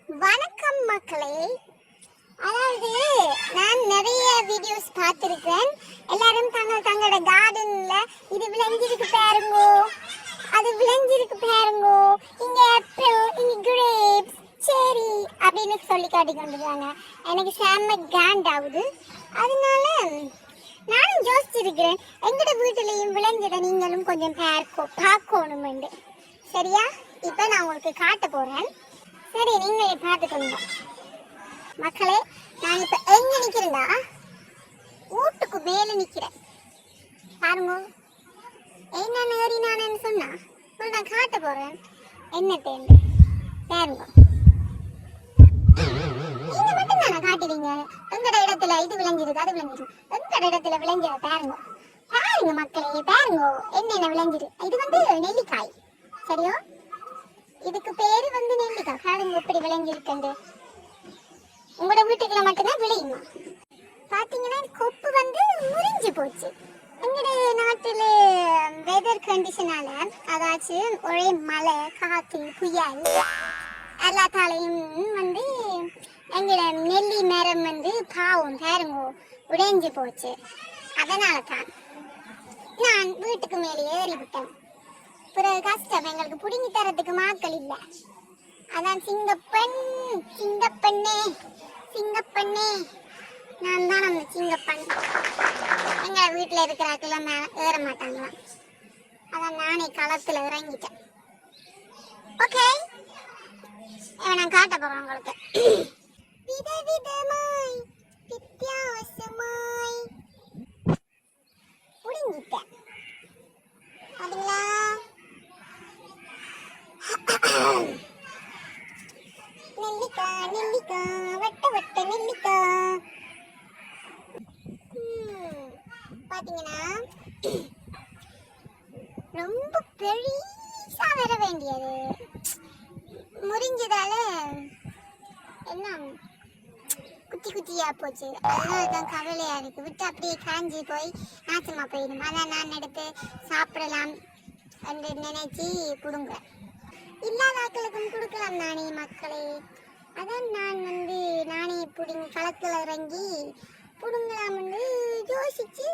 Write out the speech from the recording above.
வணக்கம் மக்களே. அதாவது நான் நிறைய வீடியோஸ் பார்த்துருக்கேன். எல்லாரும் தங்களோட கார்டன்ல இது விளைஞ்சிருக்கு பாருங்கோ, அது விளைஞ்சிருக்கு பாருங்கோ, இங்க ஆப்பிள், இங்க கிரேப்ஸ், செரி அப்படின்னு சொல்லி காட்டி கொண்டுருக்காங்க. எனக்கு செம்ம கிராண்ட் ஆகுது. அதனால நானும் யோசிச்சிருக்கிறேன், எங்கட வீட்டிலையும் விளைஞ்சதை நீங்களும் கொஞ்சம் பார்க்கணும். சரியா? இப்போ நான் உங்களுக்கு காட்ட போறேன். சரி, நீங்களே பார்த்துக்கோங்க மக்களே. நான் இப்ப எங்க நிக்கிறேன்டா, வீட்டுக்கு மேல நிக்கிறேன் பாருங்க. என்ன ஏறி நான் சொன்னா நான் காட்ட போறேன் என்ன தேர்ந்து பாருங்க. நீங்க மட்டும் தானே காட்டுவீங்க எங்கட இடத்துல இது விளைஞ்சிருக்கு அது விளைஞ்சிருக்கு, எங்கட இடத்துல விளைஞ்சத பாருங்க. பாருங்க மக்களே, பாருங்க என்னென்ன விளைஞ்சிரு. இது நெல்லிக்காய். சரியோ? இதுக்கு பேரு நெல்லிக்காய். பாருங்க எப்படி விளைஞ்சிருக்கு. உங்களோட வீட்டுக்குள்ள மட்டும்தான் விளையுமா? பாத்தீங்கன்னா கொப்பு முறிஞ்சு போச்சு. எங்களோட நாட்டுல வெதர் கண்டிஷனால, அதாச்சும் ஒரே மழை, காத்து, புயல் எல்லாத்தாலையும் எங்களோட நெல்லி மரம் பாவம் பாருங்க உடைஞ்சு போச்சு. அதனால தான் நான் வீட்டுக்கு மேலே ஏறிவிட்டேன். பிறகு கஷ்டம், எங்களுக்கு புடுங்கி தரத்துக்கு மாக்கள் இல்லை. அதான் சிங்கப்பெண், சிங்கப்பெண்ணே, சிங்கப்பெண்ணே, நான் தான் அந்த சிங்கப்பெண். எங்க வீட்டில் இருக்கிறாக்கெல்லாம் ஏற மாட்டாங்களாம். அதான் நானே களத்தில் இறங்கிட்டேன். ஓகே, நான் காட்ட போறேன் உங்களுக்கு. விதவிதமாய் வித்தியாசமாய் புடுங்கிட்டேன். அதுங்களா நெல்லிக்காய், நெல்லிக்காய், வட்ட வட்ட நெல்லிக்காய். பாத்தீங்கன்னா ரொம்ப பெருசா வர வேண்டியது முறிஞ்சதால என்ன குட்டி குட்டியா போச்சு. அதனாலதான் கவலையா இருக்கு. விட்டு அப்படியே காஞ்சி போய் நாசமா போயிடும். அதான் நான் எடுத்து சாப்பிடலாம் என்று நினைச்சு கொடுங்க. இல்லாதாக்களுக்கும் கொடுக்கலாம் நானே மக்களே. அதான் நான் நானே பிடிங்கி களத்தில் இறங்கி பிடுங்கலாம் யோசிச்சு